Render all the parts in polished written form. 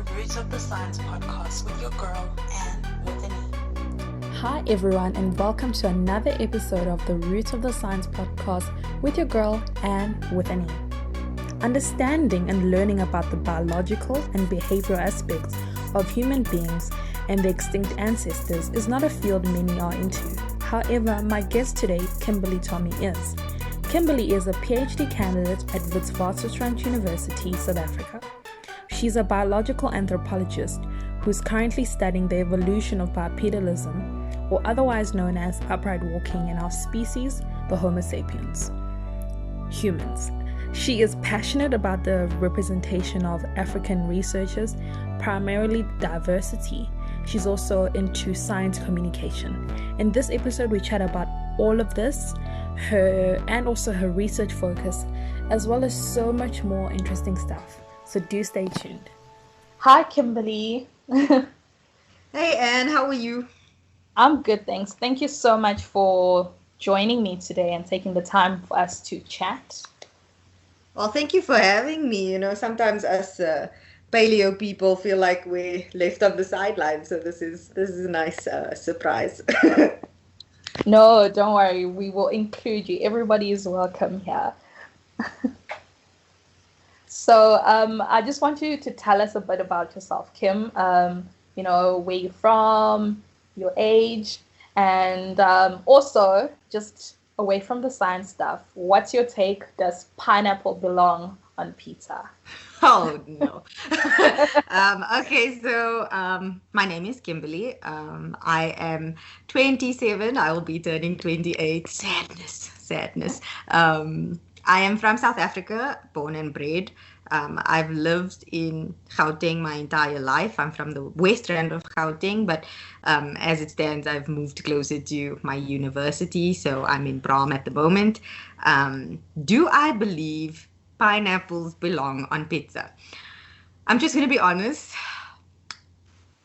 the Roots of the Science podcast with your girl, Anne with an E. Hi everyone, and welcome to another episode of the Roots of the Science podcast with your girl, Anne with an E. Understanding and learning about the biological and behavioral aspects of human beings and their extinct ancestors is not a field many are into. However, my guest today, Kimberleigh Tommy, is. Kimberleigh is a PhD candidate at Witwatersrand University, South Africa. She's a biological anthropologist who's currently studying the evolution of bipedalism, or otherwise known as upright walking in our species, the Homo sapiens, humans. She is passionate about the representation of African researchers, primarily diversity. She's also into science communication. In this episode, we chat about all of this, and also her research focus, as well as so much more interesting stuff. So do stay tuned. Hi, Kimberleigh. Hey, Anne, how are you? I'm good, thanks. Thank you so much for joining me today and taking the time for us to chat. Well, thank you for having me. You know, sometimes us paleo people feel like we're left on the sidelines, so this is a nice surprise. No, don't worry. We will include you. Everybody is welcome here. So I just want you to tell us a bit about yourself, Kim. You know, where you're from, your age, and also just away from the science stuff. What's your take? Does pineapple belong on pizza? Oh, no. Okay, so my name is Kimberleigh. I am 27. I will be turning 28. Sadness. I am from South Africa, born and bred. I've lived in Gauteng my entire life. I'm from the west end of Gauteng, but as it stands, I've moved closer to my university, so I'm in Braam at the moment. Do I believe pineapples belong on pizza? I'm just going to be honest.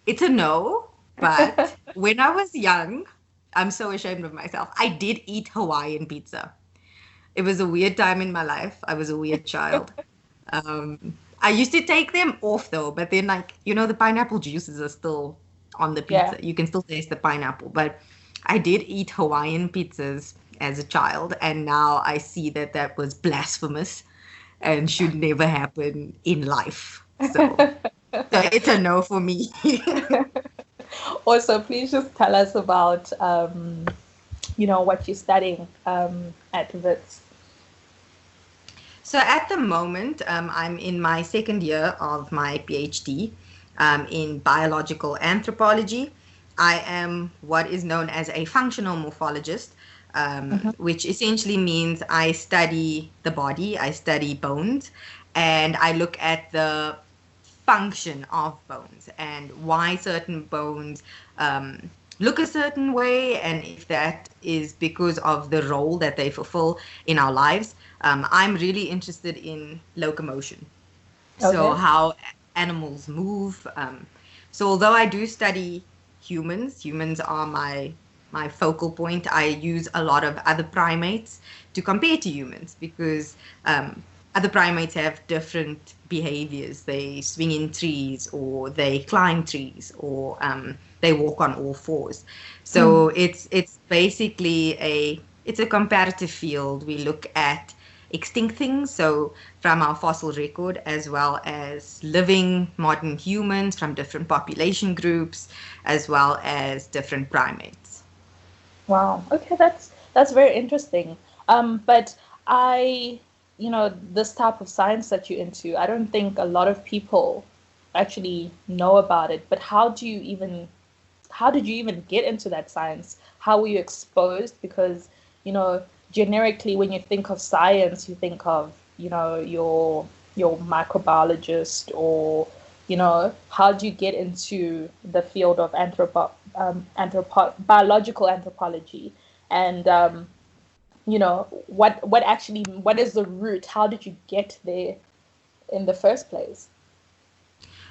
It's a no, but when I was young, I'm so ashamed of myself. I did eat Hawaiian pizza. It was a weird time in my life. I was a weird child. I used to take them off though, but then the pineapple juices are still on the pizza. Yeah. You can still taste the pineapple, but I did eat Hawaiian pizzas as a child, and now I see that was blasphemous and should never happen in life. So it's a no for me. Also, please just tell us about, what you're studying at Wits. So at the moment, I'm in my second year of my PhD in biological anthropology. I am what is known as a functional morphologist, which essentially means I study the body, I study bones, and I look at the function of bones and why certain bones look a certain way, and if that is because of the role that they fulfill in our lives. I'm really interested in locomotion, so how animals move. So although I do study humans are my focal point. I use a lot of other primates to compare to humans because other primates have different behaviors. They swing in trees, or they climb trees, or they walk on all fours. So it's basically a comparative field. We look at extinct things, so from our fossil record, as well as living modern humans from different population groups, as well as different primates. Wow. Okay, that's very interesting. But this type of science that you're into, I don't think a lot of people actually know about it. But how did you even get into that science? How were you exposed? Because, generically, when you think of science, you think of, your microbiologist, or, how do you get into the field of biological anthropology? And, what is the route? How did you get there in the first place?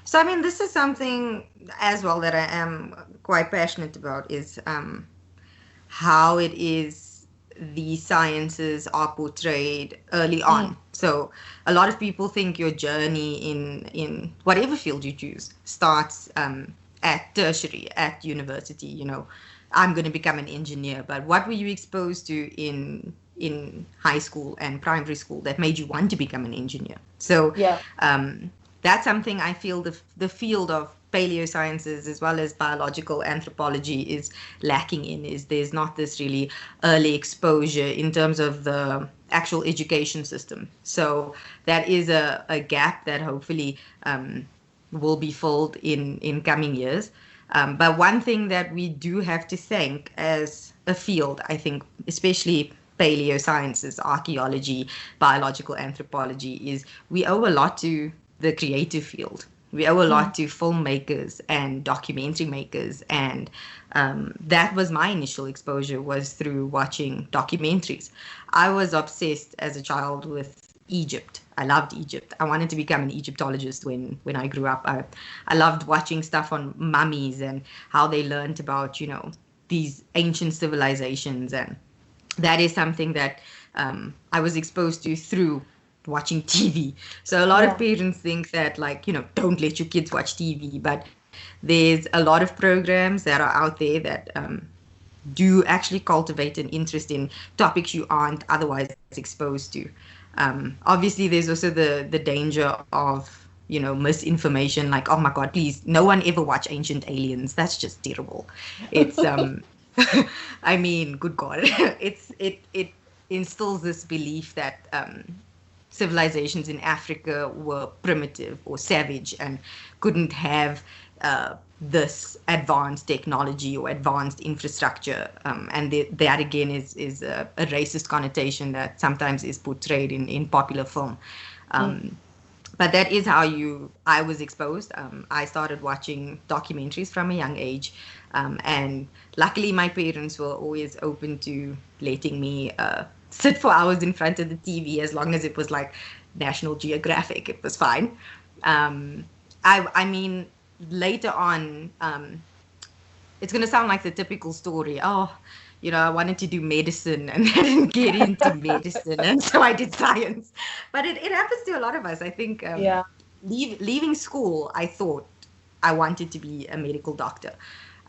So, this is something as well that I am quite passionate about, is how it is the sciences are portrayed early on. So a lot of people think your journey in whatever field you choose starts at tertiary, at university. You know, I'm going to become an engineer, but what were you exposed to in high school and primary school that made you want to become an engineer? So that's something I feel the field of paleosciences as well as biological anthropology is lacking in, is there's not this really early exposure in terms of the actual education system. So that is a gap that hopefully will be filled in coming years. But one thing that we do have to thank as a field, I think, especially paleosciences, archaeology, biological anthropology, is we owe a lot to the creative field. We owe a lot to filmmakers and documentary makers, and that was my initial exposure, was through watching documentaries. I was obsessed as a child with Egypt. I loved Egypt. I wanted to become an Egyptologist when I grew up. I loved watching stuff on mummies and how they learned about, you know, these ancient civilizations, and that is something that I was exposed to through watching TV. So a lot of parents think that, like, you know, don't let your kids watch TV, but there's a lot of programs that are out there that do actually cultivate an interest in topics you aren't otherwise exposed to. Obviously, there's also the danger of, you know, misinformation, like, oh my God, please, no one ever watch Ancient Aliens. That's just terrible. It's, I mean, good God, it instills this belief that civilizations in Africa were primitive or savage and couldn't have this advanced technology or advanced infrastructure, and that again is a racist connotation that sometimes is portrayed in popular film. But that is how I was exposed. I started watching documentaries from a young age, and luckily my parents were always open to letting me sit for hours in front of the TV, as long as it was like National Geographic. It was fine. I mean, later on, it's going to sound like the typical story. Oh, you know, I wanted to do medicine and I didn't get into medicine, and so I did science. But it happens to a lot of us. I think leaving school, I thought I wanted to be a medical doctor.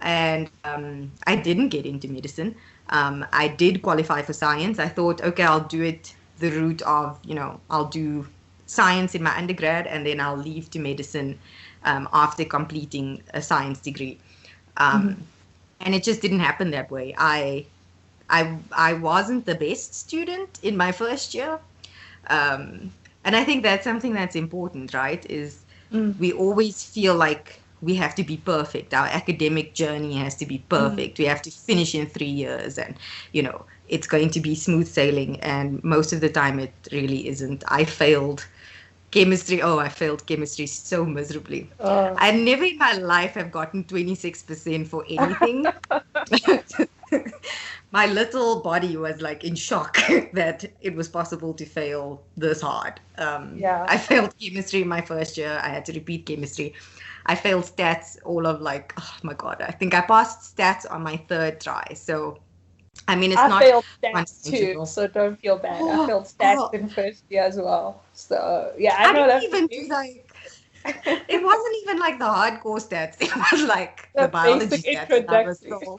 And I didn't get into medicine. I did qualify for science. I thought, okay, I'll do it the route of, you know, I'll do science in my undergrad and then I'll leave to medicine after completing a science degree. And it just didn't happen that way. I wasn't the best student in my first year. And I think that's something that's important, right? Is we always feel like we have to be perfect. Our academic journey has to be perfect. We have to finish in 3 years, and, you know, it's going to be smooth sailing. And most of the time it really isn't. I failed chemistry. Oh, I failed chemistry so miserably. I never in my life have gotten 26% for anything. My little body was like in shock that it was possible to fail this hard. I failed chemistry in my first year. I had to repeat chemistry. I failed stats all of like, oh my God, I think I passed stats on my third try. So, I mean, I failed stats too, so don't feel bad. I failed stats in first year as well. So, yeah, I know that's even do like, it wasn't even like the hardcore stats. It was like the biology stats. And I was so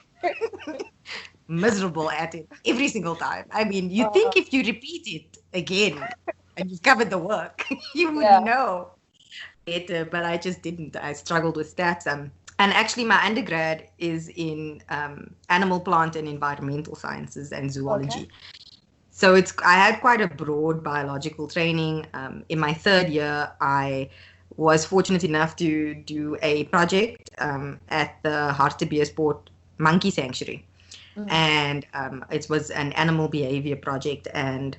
miserable at it every single time. I mean, you think if you repeat it again and you've covered the work, you would know better, but I just didn't. I struggled with stats. And actually my undergrad is in animal, plant and environmental sciences and zoology. So I had quite a broad biological training. In my third year, I was fortunate enough to do a project at the Hartbeespoort Monkey Sanctuary. And it was an animal behavior project, and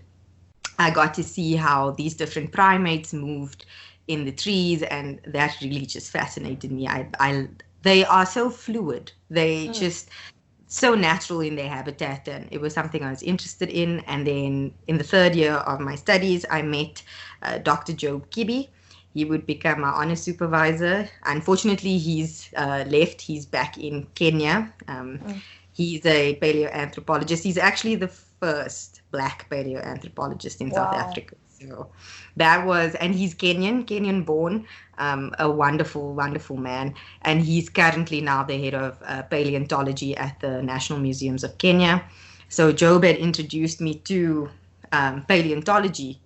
I got to see how these different primates moved in the trees, and that really just fascinated me. They are so fluid. They just so natural in their habitat, and it was something I was interested in. And then in the third year of my studies, I met Dr. Job Kibbe. He would become my honor supervisor. Unfortunately, he's left. He's back in Kenya. He's a paleoanthropologist. He's actually the first Black paleoanthropologist in South Wow. Africa. So that was, and he's Kenyan born, a wonderful, wonderful man. And he's currently now the head of paleontology at the National Museums of Kenya. So Job had introduced me to paleontology,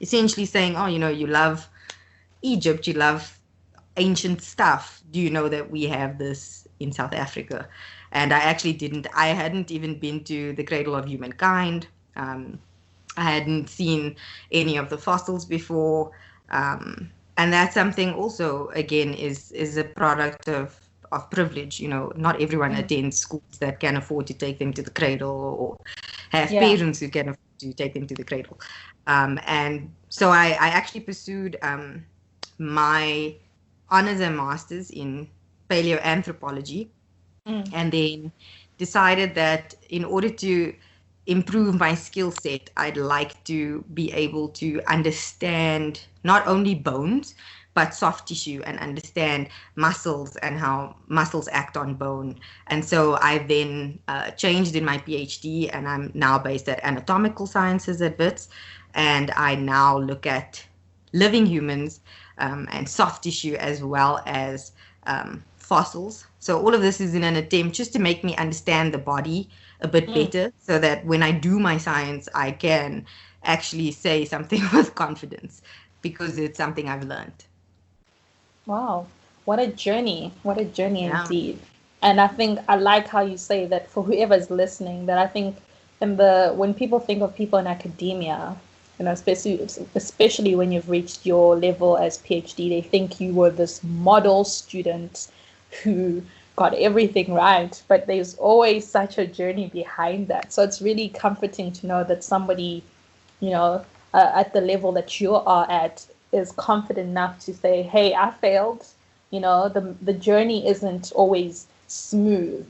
essentially saying, oh, you love Egypt, you love ancient stuff. Do you know that we have this in South Africa? And I actually I hadn't even been to the Cradle of Humankind. I hadn't seen any of the fossils before. And that's something also, again, is a product of privilege. Not everyone attends schools that can afford to take them to the cradle, or have parents who can afford to take them to the cradle. And so I actually pursued my honors and masters in paleoanthropology, and then decided that in order to improve my skill set, I'd like to be able to understand not only bones, but soft tissue, and understand muscles and how muscles act on bone. And so I then changed in my PhD, and I'm now based at Anatomical Sciences at Wits, and I now look at living humans and soft tissue as well as fossils. So all of this is in an attempt just to make me understand the body a bit better, so that when I do my science, I can actually say something with confidence, because it's something I've learned. Wow, what a journey indeed. And I think I like how you say that, for whoever's listening, that I think when people think of people in academia, especially when you've reached your level as PhD, they think you were this model student who got everything right, but there's always such a journey behind that. So it's really comforting to know that somebody, at the level that you are at, is confident enough to say, hey, I failed. The journey isn't always smooth,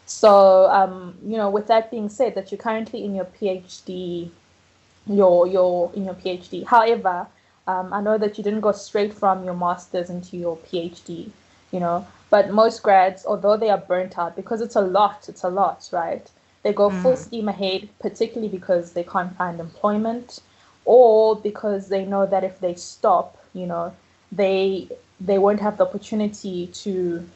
So, with that being said, that you're currently in your PhD, you're in your PhD. However, I know that you didn't go straight from your master's into your PhD, but most grads, although they are burnt out, because it's a lot, right? They go full steam ahead, particularly because they can't find employment, or because they know that if they stop, they won't have the opportunity to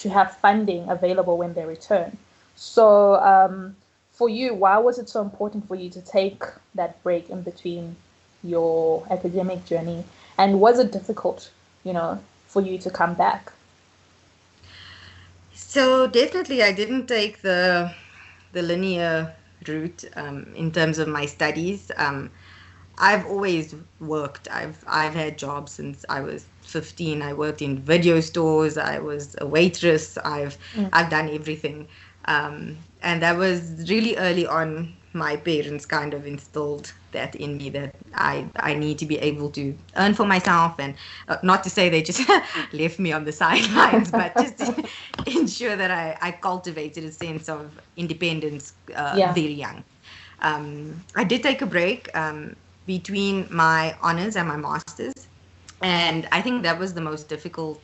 have funding available when they return. So for you, why was it so important for you to take that break in between your academic journey? And was it difficult, for you to come back? So definitely I didn't take the linear route in terms of my studies. I've always worked. I've had jobs since I was 15. I worked in video stores. I was a waitress. I've done everything. And that was really early on. My parents kind of instilled that in me, that I need to be able to earn for myself, and not to say they just left me on the sidelines, but just to ensure that I cultivated a sense of independence very young. I did take a break between my honors and my masters, and I think that was the most difficult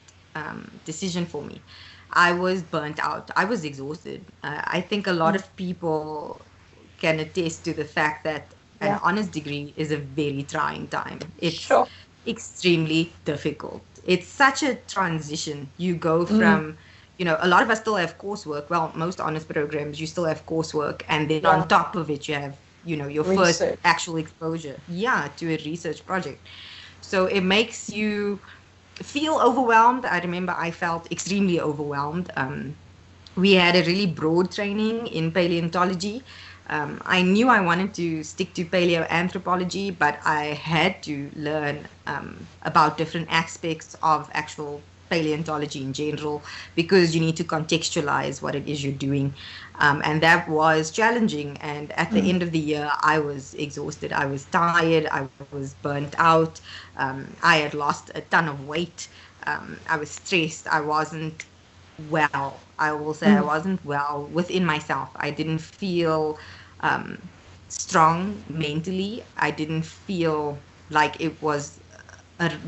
decision for me. I was burnt out. I was exhausted. I think a lot of people can attest to the fact that an honors degree is a very trying time. It's extremely difficult. It's such a transition. You go from, a lot of us still have coursework. Well, most honors programs, you still have coursework. And then on top of it, you have, your first actual exposure. To a research project. So it makes you feel overwhelmed. I remember I felt extremely overwhelmed. We had a really broad training in paleontology. I knew I wanted to stick to paleoanthropology, but I had to learn about different aspects of actual paleontology in general, because you need to contextualize what it is you're doing. And that was challenging. And at the end of the year, I was exhausted. I was tired. I was burnt out. I had lost a ton of weight. I was stressed. I wasn't well. I will say I wasn't well within myself. I didn't feel strong mentally. I didn't feel like it was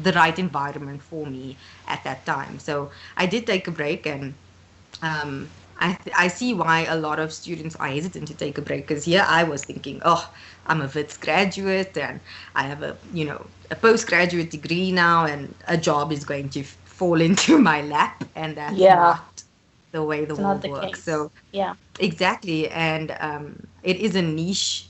the right environment for me at that time. So I did take a break, and I see why a lot of students are hesitant to take a break, because here I was thinking, oh, I'm a Wits graduate and I have a postgraduate degree now, and a job is going to fall into my lap, and that's not the way the world works. Case. So yeah, exactly, and it is a niche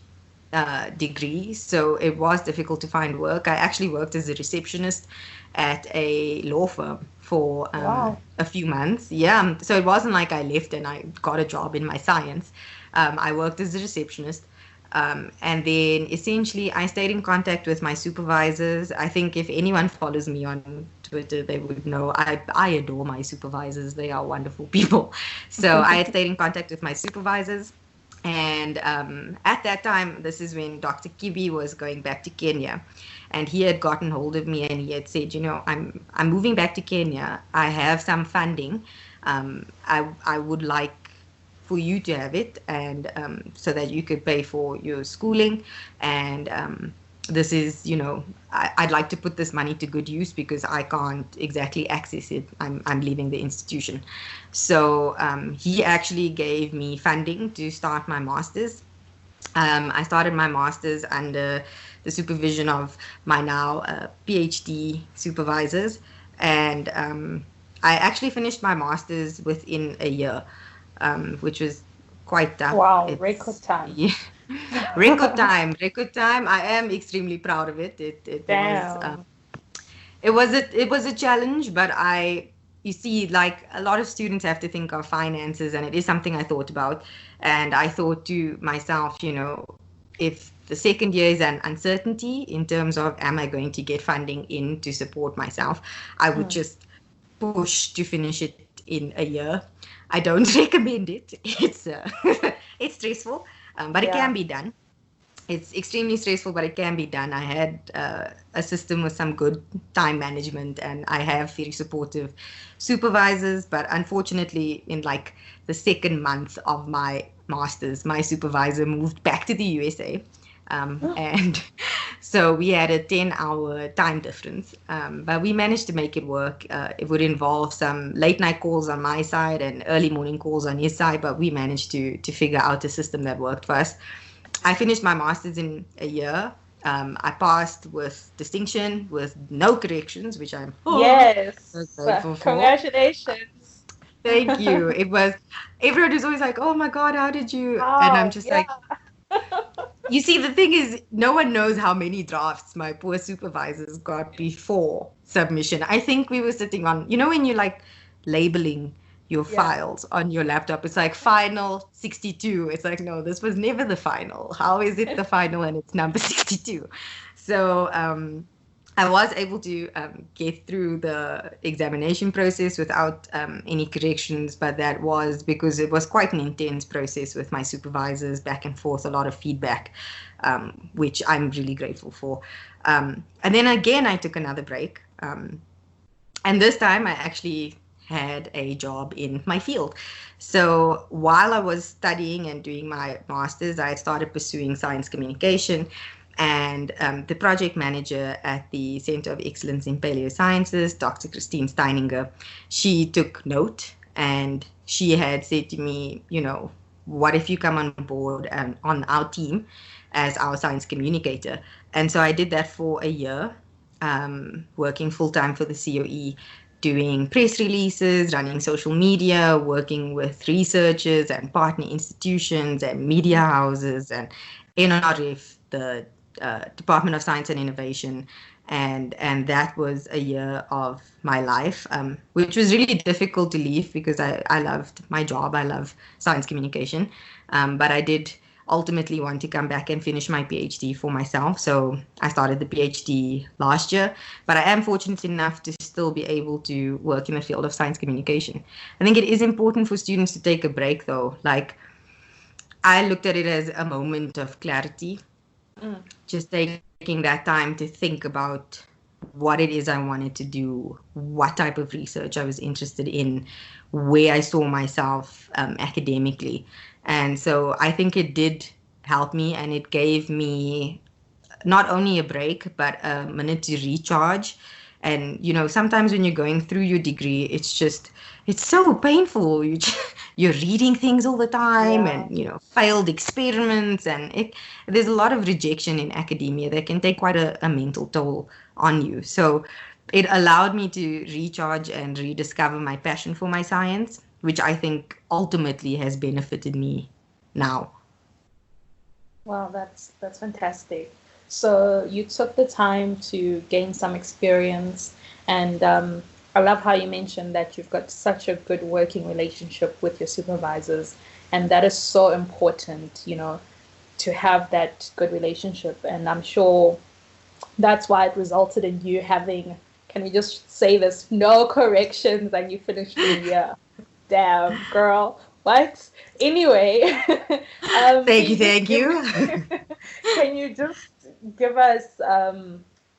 degree, so it was difficult to find work. I actually worked as a receptionist at a law firm for a few months. Yeah, so it wasn't like I left and I got a job in my science. I worked as a receptionist, and then essentially I stayed in contact with my supervisors. I think if anyone follows me on Twitter, they would know I adore my supervisors. They are wonderful people. So I had stayed in contact with my supervisors. And at that time, this is when Dr. Kibi was going back to Kenya, and he had gotten hold of me and he had said, I'm moving back to Kenya. I have some funding. I would like for you to have it, and so that you could pay for your schooling. And this is, I'd like to put this money to good use because I can't exactly access it. I'm leaving the institution. So he actually gave me funding to start my master's. I started my master's under the supervision of my now PhD supervisors. And I actually finished my master's within a year, which was quite tough. Wow, record time. Yeah. Record time. I am extremely proud of it. It was a challenge, but you see, like a lot of students have to think of finances, and it is something I thought about. And I thought to myself, if the second year is an uncertainty in terms of am I going to get funding in to support myself, I would just push to finish it in a year. I don't recommend it. It's it's stressful. But it can be done. It's extremely stressful, but it can be done. I had a system with some good time management, and I have very supportive supervisors. But unfortunately, in like the second month of my master's, my supervisor moved back to the USA. And so we had a 10-hour time difference, but we managed to make it work. It would involve some late night calls on my side and early morning calls on his side, but we managed to figure out a system that worked for us. I finished my master's in a year. I passed with distinction, with no corrections, which I'm so grateful for. Congratulations. Thank you. Everyone is always like, oh my God, how did you? And I'm just like, you see, the thing is, no one knows how many drafts my poor supervisors got before submission. I think we were sitting on, when you like labeling your files on your laptop, it's like final 62. It's like, no, this was never the final. How is it the final and it's number 62? So I was able to get through the examination process without any corrections, but that was because it was quite an intense process with my supervisors, back and forth, a lot of feedback, which I'm really grateful for. And then again, I took another break. And this time I actually had a job in my field. So while I was studying and doing my master's, I started pursuing science communication. And the project manager at the Center of Excellence in Paleosciences, Dr. Christine Steininger, she took note, and she had said to me, what if you come on board and on our team as our science communicator? And so I did that for a year, working full-time for the COE, doing press releases, running social media, working with researchers and partner institutions and media houses and NRF, the Department of Science and Innovation, and that was a year of my life, which was really difficult to leave because I loved my job. I love science communication, but I did ultimately want to come back and finish my PhD for myself. So I started the PhD last year, but I am fortunate enough to still be able to work in the field of science communication. I think it is important for students to take a break, though. Like, I looked at it as a moment of clarity. Just taking that time to think about what it is I wanted to do, what type of research I was interested in, where I saw myself academically. And so I think it did help me, and it gave me not only a break, but a minute to recharge And, sometimes when you're going through your degree, it's so painful. You're reading things all the time and, failed experiments. And there's a lot of rejection in academia that can take quite a mental toll on you. So it allowed me to recharge and rediscover my passion for my science, which I think ultimately has benefited me now. Wow, that's fantastic. So you took the time to gain some experience, and I love how you mentioned that you've got such a good working relationship with your supervisors, and that is so important, to have that good relationship. And I'm sure that's why it resulted in you having, can we just say this, no corrections, and you finished the year. Damn, girl. What? Anyway. Thank you. Can you just give us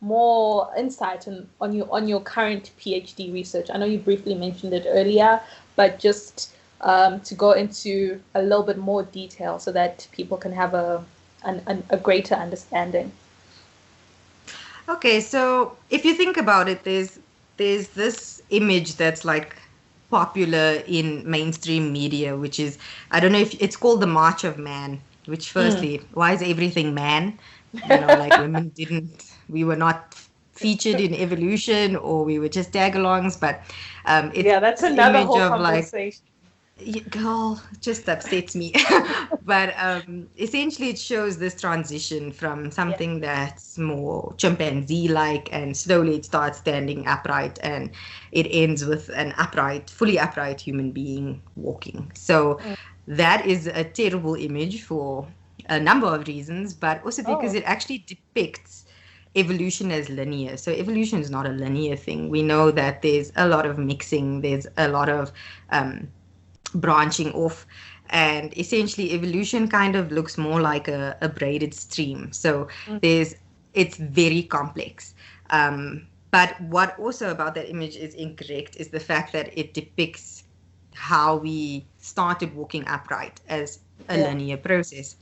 more insight on your current PhD research? I know you briefly mentioned it earlier, but just to go into a little bit more detail so that people can have a greater understanding. Okay, so if you think about it, there's this image that's like popular in mainstream media, which is, I don't know if it's called the March of Man, which firstly, why is everything man? Like women we were not featured in evolution, or we were just tag-alongs, but that's another whole conversation. Girl, just upsets me. But essentially it shows this transition from something that's more chimpanzee-like, and slowly it starts standing upright, and it ends with an fully upright human being walking. So that is a terrible image for a number of reasons, but also because it actually depicts evolution as linear. So evolution is not a linear thing. We know that there's a lot of mixing, there's a lot of branching off, and essentially evolution kind of looks more like a braided stream. So it's very complex. But what also about that image is incorrect is the fact that it depicts how we started walking upright as a linear process.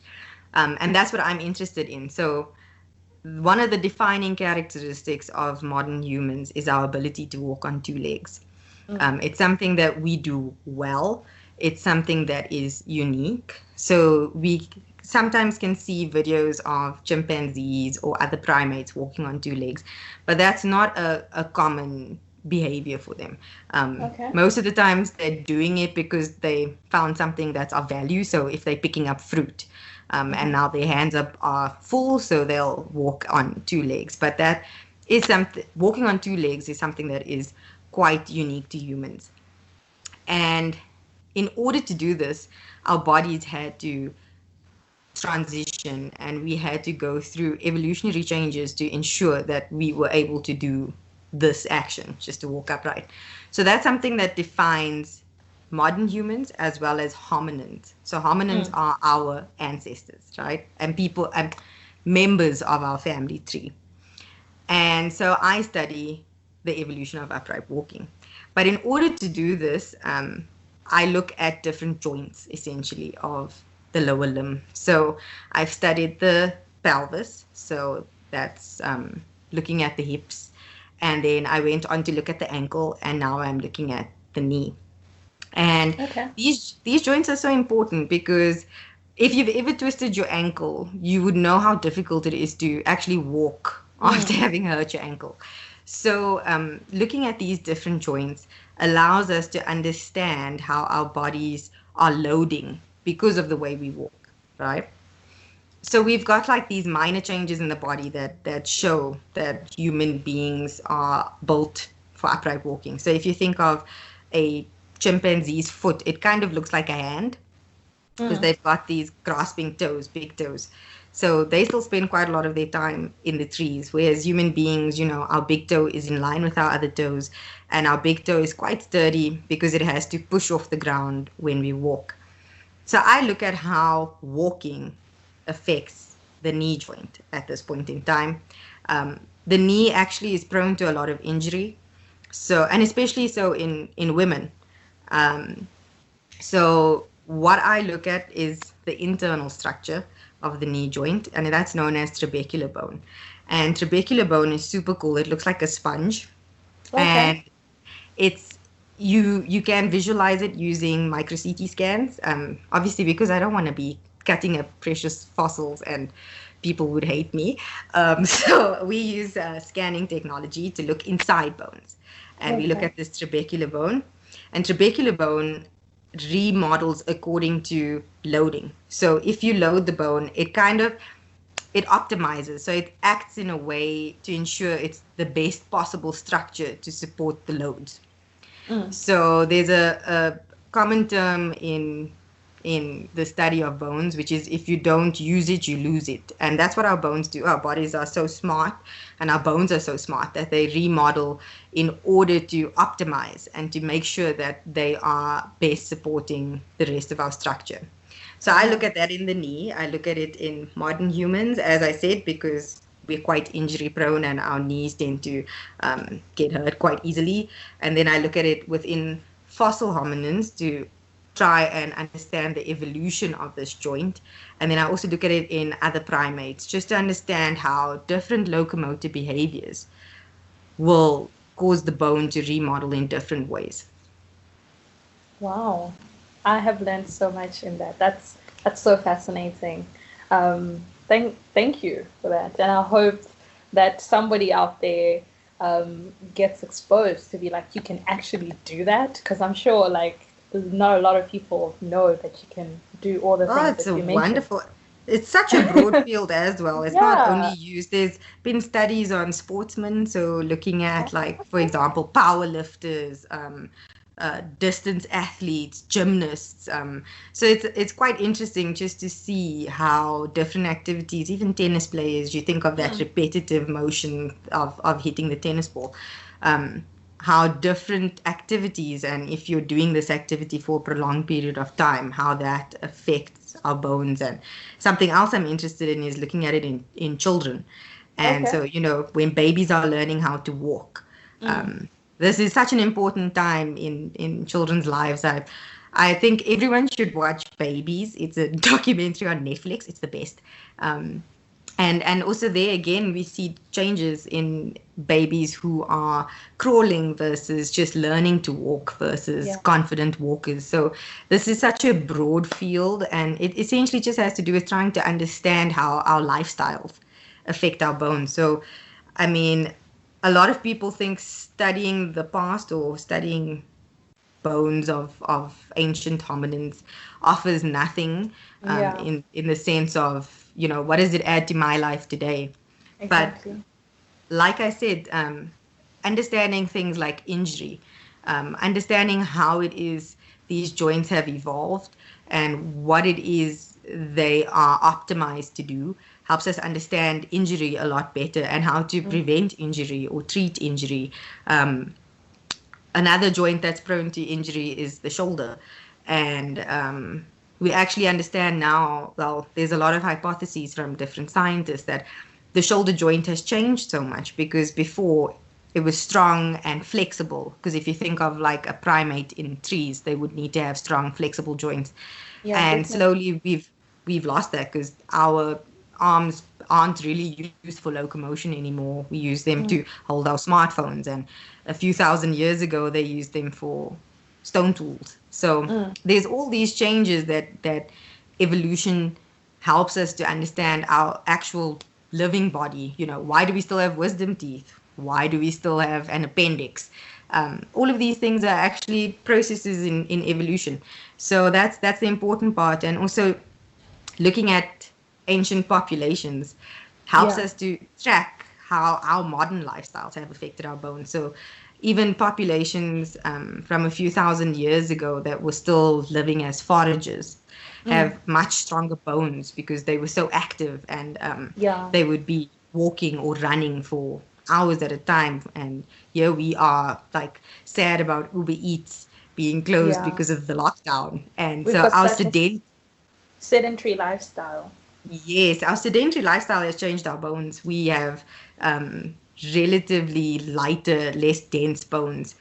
And that's what I'm interested in. So one of the defining characteristics of modern humans is our ability to walk on two legs. It's something that we do well. It's something that is unique. So we sometimes can see videos of chimpanzees or other primates walking on two legs, but that's not a common behavior for them. Most of the times they're doing it because they found something that's of value. So if they're picking up fruit, and now their hands are full, so they'll walk on two legs. But that is something, walking on two legs is something that is quite unique to humans. And in order to do this, our bodies had to transition, and we had to go through evolutionary changes to ensure that we were able to do this action, just to walk upright. So that's something that defines modern humans as well as hominins. So hominins are our ancestors, right? And people and members of our family tree. And so I study the evolution of upright walking. But in order to do this, I look at different joints, essentially, of the lower limb. So I've studied the pelvis, so that's looking at the hips. And then I went on to look at the ankle, and now I'm looking at the knee. And these joints are so important because if you've ever twisted your ankle, you would know how difficult it is to actually walk after having hurt your ankle. So looking at these different joints allows us to understand how our bodies are loading because of the way we walk, right? So we've got like these minor changes in the body that show that human beings are built for upright walking. So if you think of a chimpanzee's foot, it kind of looks like a hand because they've got these grasping toes, big toes. So they still spend quite a lot of their time in the trees, whereas human beings, our big toe is in line with our other toes, and our big toe is quite sturdy because it has to push off the ground when we walk. So I look at how walking affects the knee joint at this point in time. The knee actually is prone to a lot of injury, and especially so in women. So what I look at is the internal structure of the knee joint, and that's known as trabecular bone. And trabecular bone is super cool. It looks like a sponge. Okay. And it's you can visualize it using micro CT scans. Obviously, because I don't want to be cutting up precious fossils and people would hate me. So we use scanning technology to look inside bones, and we look Okay. at this trabecular bone, and trabecular bone remodels according to loading. So if you load the bone, it optimizes. So it acts in a way to ensure it's the best possible structure to support the loads. So there's a common term in the study of bones, which is if you don't use it, you lose it. And that's what our bones do. Our bodies are so smart and our bones are so smart that they remodel in order to optimize and to make sure that they are best supporting the rest of our structure. So I look at that in the knee. I look at it in modern humans, as I said, because we're quite injury prone and our knees tend to get hurt quite easily. And then I look at it within fossil hominins to try and understand the evolution of this joint. And then I also look at it in other primates just to understand how different locomotor behaviors will cause the bone to remodel in different ways. Wow. I have learned so much in that. That's so fascinating. Thank you for that. And I hope that somebody out there gets exposed to be like, you can actually do that. Because I'm sure like not a lot of people know that you can do all the things It's that a you mentioned. wonderful. It's such a broad field as well. It's not only used. There's been studies on sportsmen, so looking at like, for example, power lifters, distance athletes, gymnasts. So it's quite interesting just to see how different activities, even tennis players, you think of that repetitive motion of hitting the tennis ball, how different activities, and if you're doing this activity for a prolonged period of time, how that affects our bones. And something else I'm interested in is looking at it in children. And so, when babies are learning how to walk, this is such an important time in children's lives. I think everyone should watch Babies. It's a documentary on Netflix. It's the best. And also there again, we see changes in babies who are crawling versus just learning to walk versus confident walkers. So this is such a broad field, and it essentially just has to do with trying to understand how our lifestyles affect our bones. So, I mean, a lot of people think studying the past or studying bones of ancient hominins offers nothing in the sense of, what does it add to my life today? Exactly. But like I said, understanding things like injury, understanding how it is these joints have evolved and what it is they are optimized to do helps us understand injury a lot better and how to prevent injury or treat injury. Another joint that's prone to injury is the shoulder. And we actually understand now, well, there's a lot of hypotheses from different scientists that the shoulder joint has changed so much, because before it was strong and flexible. Because if you think of like a primate in trees, they would need to have strong, flexible joints. And slowly we've lost that because our arms aren't really used for locomotion anymore. We use them to hold our smartphones, and a few thousand years ago they used them for stone tools. So there's all these changes that evolution helps us to understand our actual living body. Why do we still have wisdom teeth? Why do we still have an appendix? All of these things are actually processes in evolution. So that's the important part. And also looking at ancient populations helps us to track how our modern lifestyles have affected our bones. So even populations from a few thousand years ago that were still living as foragers have much stronger bones because they were so active, and they would be walking or running for hours at a time. And here we are like sad about Uber Eats being closed because of the lockdown. And We've so got our such a sedentary lifestyle. Yes, our sedentary lifestyle has changed our bones. We have relatively lighter, less dense bones,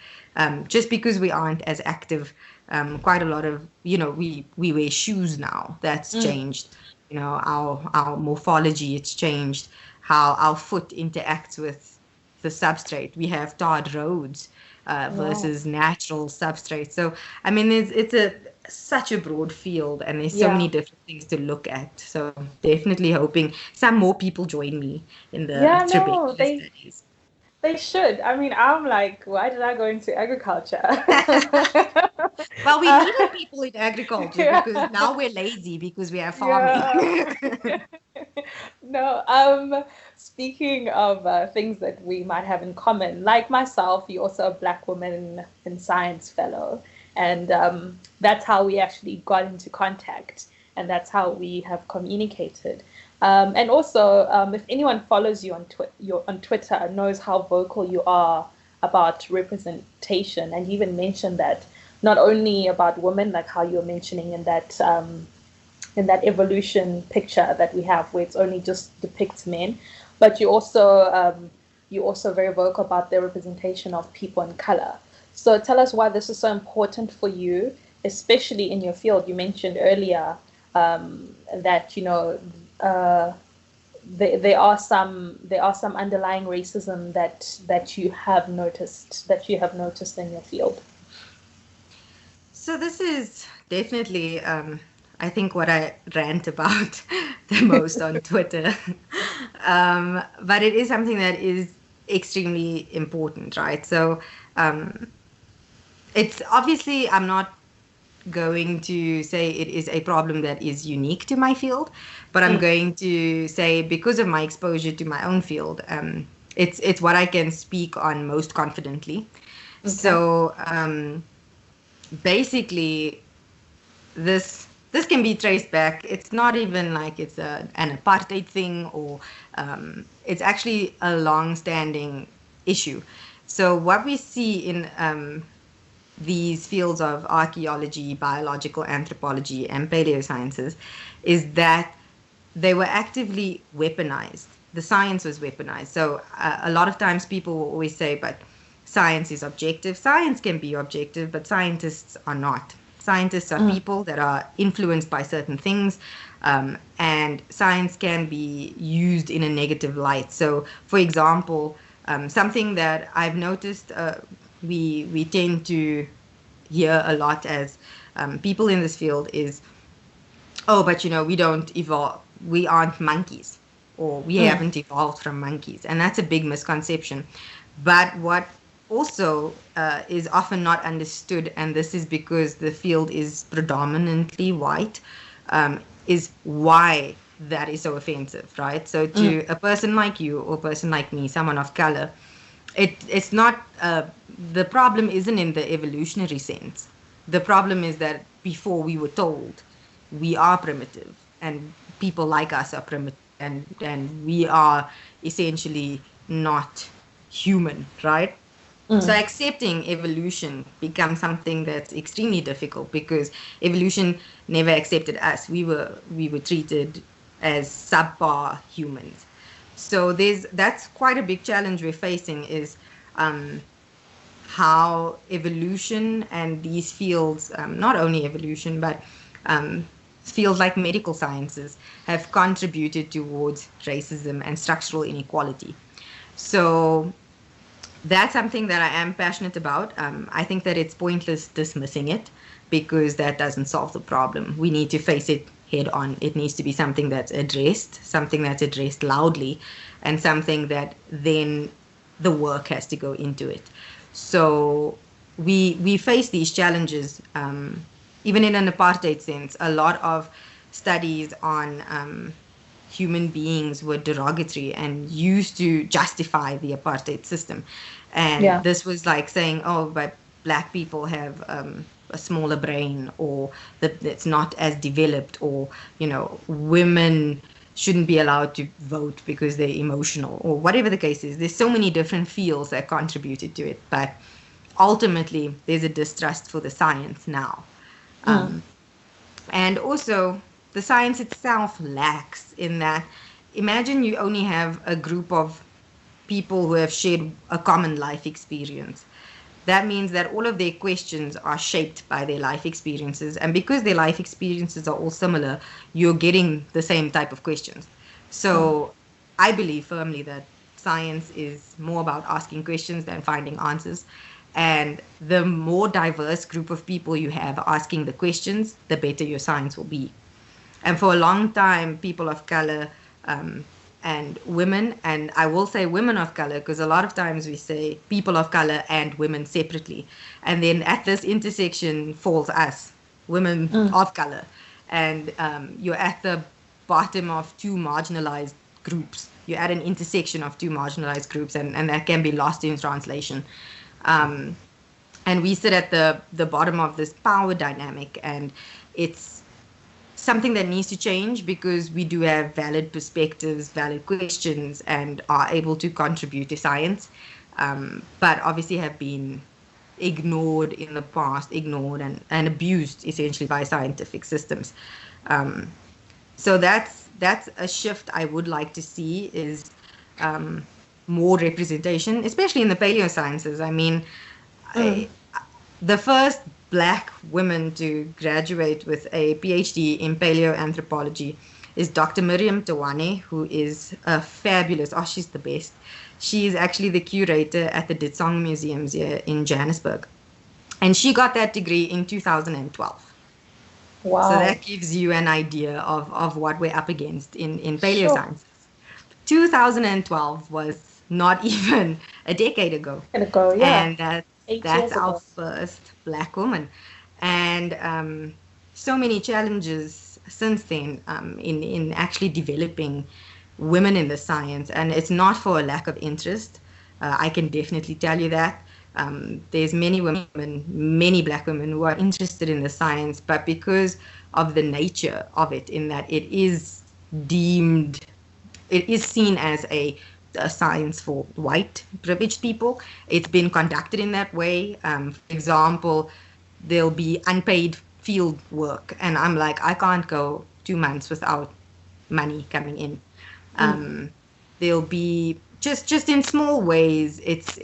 just because we aren't as active. Quite a lot of, we wear shoes now. That's changed. Our morphology, it's changed. How our foot interacts with the substrate. We have tarred roads versus natural substrate. So, I mean, it's such a broad field, and there's so many different things to look at. So definitely hoping some more people join me in the anthropology studies. They should. I mean, I'm like, why did I go into agriculture? Well, we needed people in agriculture because now we're lazy because we have farming. No, speaking of things that we might have in common, like myself, you're also a Black woman in science fellow. And that's how we actually got into contact. And that's how we have communicated. And also, if anyone follows you on Twitter, knows how vocal you are about representation, and you even mentioned that not only about women, like how you're mentioning in that evolution picture that we have, where it's only just depicts men, but you're also very vocal about the representation of people in color. So tell us why this is so important for you, especially in your field. You mentioned earlier that there are some underlying racism that you have noticed in your field. So this is definitely I think what I rant about the most on Twitter, but it is something that is extremely important, right? So it's obviously, I'm not going to say it is a problem that is unique to my field, but I'm going to say, because of my exposure to my own field, it's what I can speak on most confidently. Okay. So basically, this can be traced back. It's not even like it's an apartheid thing, or it's actually a long-standing issue. So what we see in these fields of archaeology, biological anthropology, and paleosciences is that they were actively weaponized. The science was weaponized. So a lot of times people will always say, but science is objective. Science can be objective, but scientists are not. Scientists are people that are influenced by certain things, and science can be used in a negative light. So, for example, something that I've noticed we tend to hear a lot as people in this field is, oh, but we don't evolve. We aren't monkeys, or we haven't evolved from monkeys. And that's a big misconception. But what also is often not understood, and this is because the field is predominantly white, is why that is so offensive, right? So to a person like you, or a person like me, someone of color, it's not, the problem isn't in the evolutionary sense. The problem is that before we were told we are primitive, and people like us are primitive, and we are essentially not human, right? So accepting evolution becomes something that's extremely difficult, because evolution never accepted us. We were treated as subpar humans. So that's quite a big challenge we're facing, is how evolution and these fields, not only evolution, but fields like medical sciences, have contributed towards racism and structural inequality. So that's something that I am passionate about. I think that it's pointless dismissing it, because that doesn't solve the problem. We need to face it head on. It needs to be something that's addressed loudly, and something that then the work has to go into it. So we face these challenges, even in an apartheid sense. A lot of studies on human beings were derogatory and used to justify the apartheid system. And this was like saying, oh, but Black people have a smaller brain, or that it's not as developed, or women shouldn't be allowed to vote because they're emotional, or whatever the case is. There's so many different fields that contributed to it, but ultimately there's a distrust for the science now. And also the science itself lacks in that. Imagine you only have a group of people who have shared a common life experience. That means that all of their questions are shaped by their life experiences. And because their life experiences are all similar, you're getting the same type of questions. So I believe firmly that science is more about asking questions than finding answers. And the more diverse group of people you have asking the questions, the better your science will be. And for a long time, people of color and women, and I will say women of color, because a lot of times we say people of color and women separately. And then at this intersection falls us, women of color. And you're at the bottom of two marginalized groups. You're at an intersection of two marginalized groups, and that can be lost in translation. And we sit at the bottom of this power dynamic, and it's something that needs to change because we do have valid perspectives, valid questions, and are able to contribute to science, but obviously have been ignored in the past, ignored and abused essentially by scientific systems. So that's a shift I would like to see, is more representation, especially in the paleosciences. I mean, the first Black women to graduate with a PhD in paleoanthropology is Dr. Miriam Tawane, who is a fabulous, she's the best. She is actually the curator at the Ditsong Museums here in Johannesburg. And she got that degree in 2012. Wow. So that gives you an idea of what we're up against in paleosciences. Sure. 2012 was not even a decade ago. Yeah. And that's our first Black woman. And so many challenges since then in actually developing women in the science. And it's not for a lack of interest. I can definitely tell you that. There's many women, many Black women who are interested in the science, but because of the nature of it, in that it is seen as a science for white privileged people. It's been conducted in that way. For example, there'll be unpaid field work, and I'm like, I can't go 2 months without money coming in. There'll be just in small ways, it's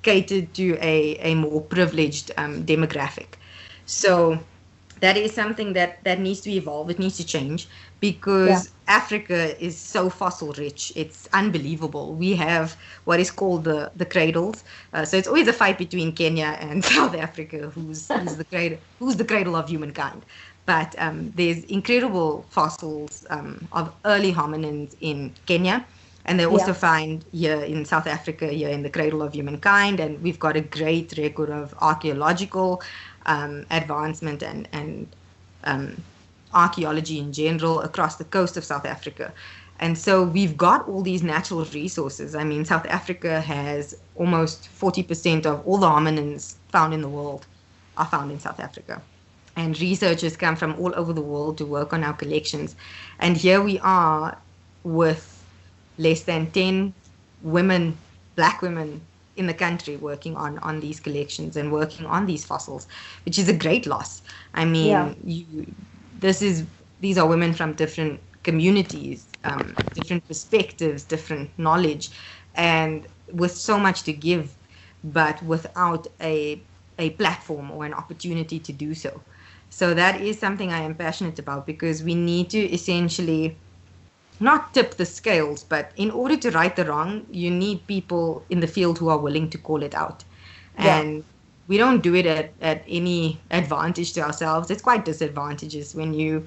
catered to a more privileged demographic. So that is something that needs to evolve. It needs to change, because Africa is so fossil rich. It's unbelievable. We have what is called the cradles. So it's always a fight between Kenya and South Africa, who's the cradle of humankind. But there's incredible fossils of early hominins in Kenya. And they also find here in South Africa, here in the cradle of humankind. And we've got a great record of archaeological advancement and archaeology in general across the coast of South Africa. And so we've got all these natural resources. I mean, South Africa has almost 40% of all the hominins found in the world are found in South Africa. And researchers come from all over the world to work on our collections. And here we are with less than 10 women, Black women in the country working on these collections and working on these fossils, which is a great loss. I mean, these are women from different communities, different perspectives, different knowledge, and with so much to give, but without a platform or an opportunity to do so. So that is something I am passionate about, because we need to essentially not tip the scales, but in order to right the wrong, you need people in the field who are willing to call it out. And we don't do it at any advantage to ourselves. It's quite disadvantageous when you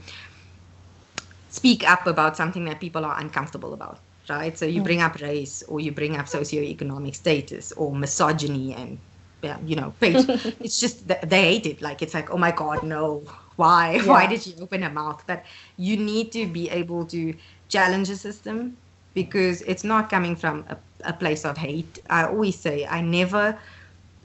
speak up about something that people are uncomfortable about, right? So you bring up race, or you bring up socioeconomic status, or misogyny, and it's just they hate it. Like, it's like, oh my God, no, why did she open her mouth? But you need to be able to challenge the system, because it's not coming from a place of hate. I always say I never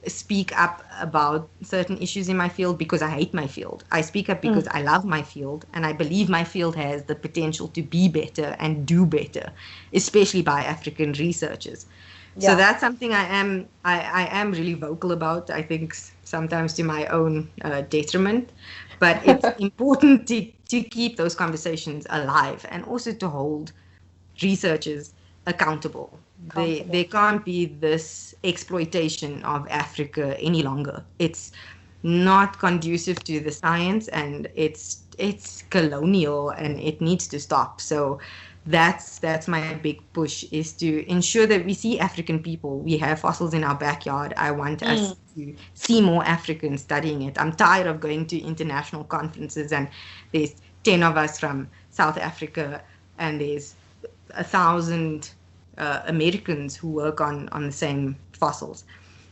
speak up about certain issues in my field because I hate my field. I speak up because I love my field, and I believe my field has the potential to be better and do better, especially by African researchers. So that's something I am really vocal about, I think sometimes to my own detriment. But it's important to keep those conversations alive, and also to hold researchers accountable. There can't be this exploitation of Africa any longer. It's not conducive to the science, and it's colonial, and it needs to stop. So that's my big push, is to ensure that we see African people. We have fossils in our backyard. I want us to see more Africans studying it. I'm tired of going to international conferences and there's 10 of us from South Africa and there's 1,000 Americans who work on the same fossils.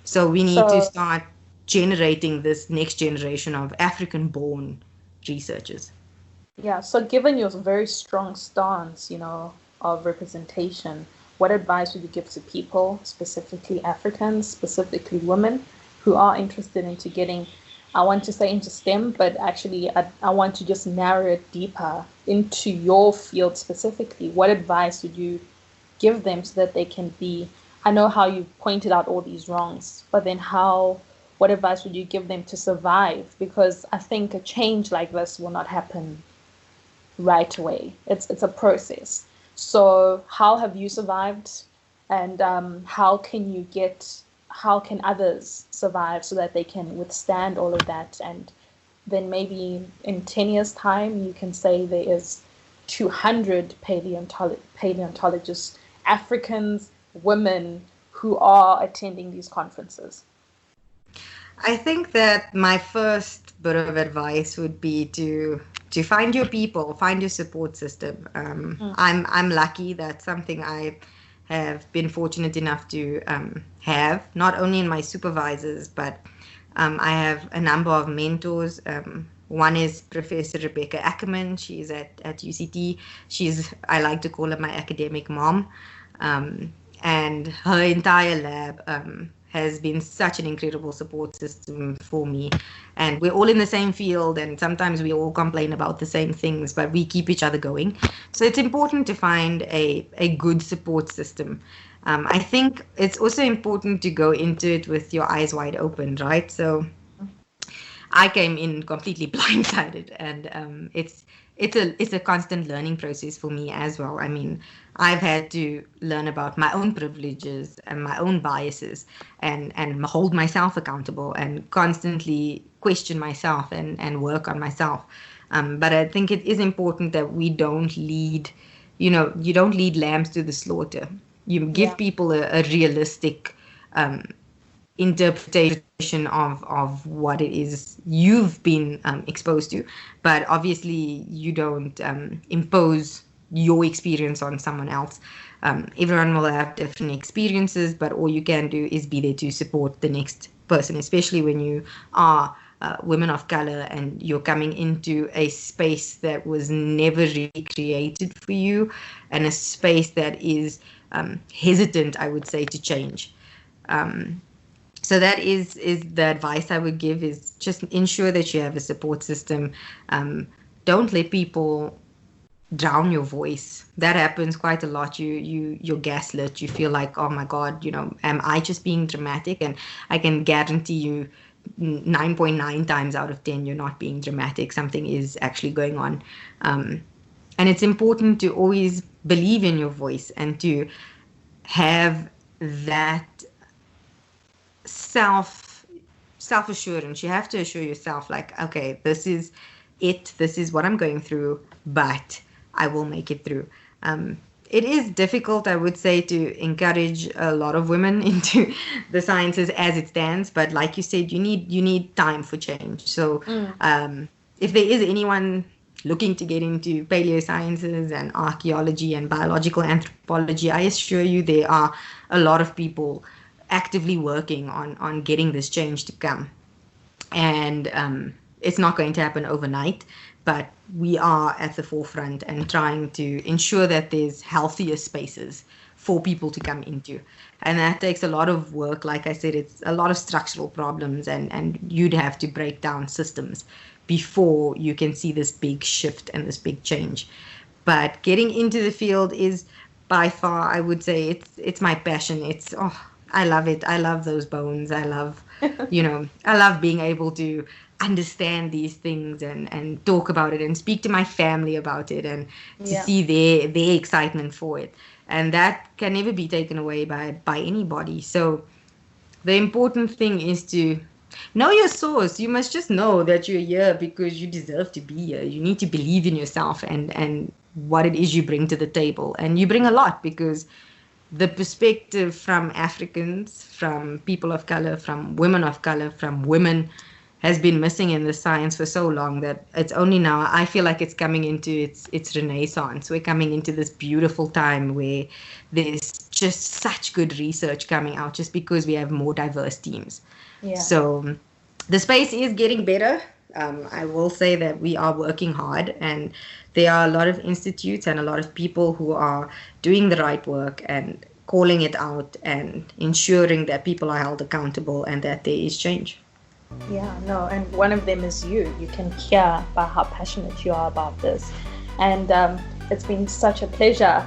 So we need to start generating this next generation of African-born researchers. Yeah, so given your very strong stance, of representation, what advice would you give to people, specifically Africans, specifically women, who are interested into getting, I want to say into STEM, but actually I want to just narrow it deeper into your field specifically? What advice would you give them so that they can be, I know how you pointed out all these wrongs, but then what advice would you give them to survive? Because I think a change like this will not happen right away. It's a process. So how have you survived, and how can others survive so that they can withstand all of that? And then maybe in 10 years' time, you can say there is 200 paleontologists, Africans, women, who are attending these conferences. I think that my first bit of advice would be to find your people, find your support system. I'm lucky. That's something I have been fortunate enough to have, not only in my supervisors, but I have a number of mentors. One is Professor Rebecca Ackerman. She's at UCT. I like to call her my academic mom. And her entire lab has been such an incredible support system for me. And we're all in the same field, and sometimes we all complain about the same things, but we keep each other going. So it's important to find a good support system. I think it's also important to go into it with your eyes wide open, right? So I came in completely blindsided, and it's a constant learning process for me as well. I mean, I've had to learn about my own privileges and my own biases, and hold myself accountable and constantly question myself and work on myself. But I think it is important that we don't lead, you don't lead lambs to the slaughter. You give people a realistic interpretation of what it is you've been exposed to, but obviously you don't impose your experience on someone else. Everyone will have different experiences, but all you can do is be there to support the next person, especially when you are women of color and you're coming into a space that was never really created for you, and a space that is hesitant, I would say, to change. So that is the advice I would give, is just ensure that you have a support system. Don't let people drown your voice. That happens quite a lot. You're gaslit. You feel like, oh my God, am I just being dramatic? And I can guarantee you 9.9 times out of 10, you're not being dramatic. Something is actually going on. And it's important to always believe in your voice and to have that self-assurance. You have to assure yourself, like, okay, this is it. This is what I'm going through, but I will make it through. It is difficult, I would say, to encourage a lot of women into the sciences as it stands. But like you said, you need time for change. So if there is anyone looking to get into paleosciences and archaeology and biological anthropology, I assure you there are a lot of people actively working on getting this change to come. And it's not going to happen overnight, but we are at the forefront and trying to ensure that there's healthier spaces for people to come into. And that takes a lot of work. Like I said, it's a lot of structural problems, and you'd have to break down systems before you can see this big shift and this big change. But getting into the field is by far, I would say, it's my passion. I love it. I love those bones. I love, I love being able to understand these things and talk about it and speak to my family about it and to see their excitement for it. And that can never be taken away by anybody. So the important thing is to know your source. You must just know that you're here because you deserve to be here. You need to believe in yourself and what it is you bring to the table. And you bring a lot, because the perspective from Africans, from people of color, from women of color, from women, has been missing in the science for so long that it's only now, I feel like it's coming into its renaissance. We're coming into this beautiful time where there's just such good research coming out, just because we have more diverse teams. Yeah. So the space is getting better. I will say that we are working hard, and there are a lot of institutes and a lot of people who are doing the right work and calling it out and ensuring that people are held accountable and that there is change. Yeah, no, and one of them is you. You can hear by how passionate you are about this. And it's been such a pleasure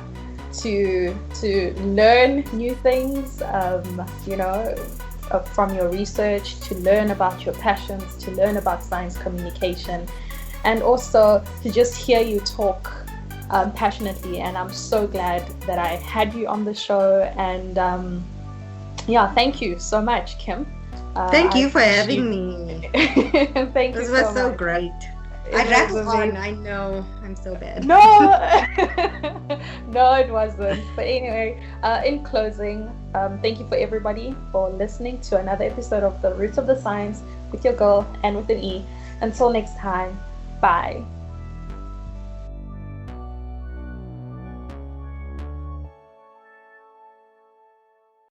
to learn new things, from your research, to learn about your passions, to learn about science communication, and also to just hear you talk passionately. And I'm so glad that I had you on the show. And thank you so much, Kim. Thank you for having me. Thank you. This was so much. Great. I rattled on. I know. I'm so bad. No, no, it wasn't. But anyway, in closing, thank you for everybody for listening to another episode of The Roots of the Science with your girl and with an E. Until next time, bye.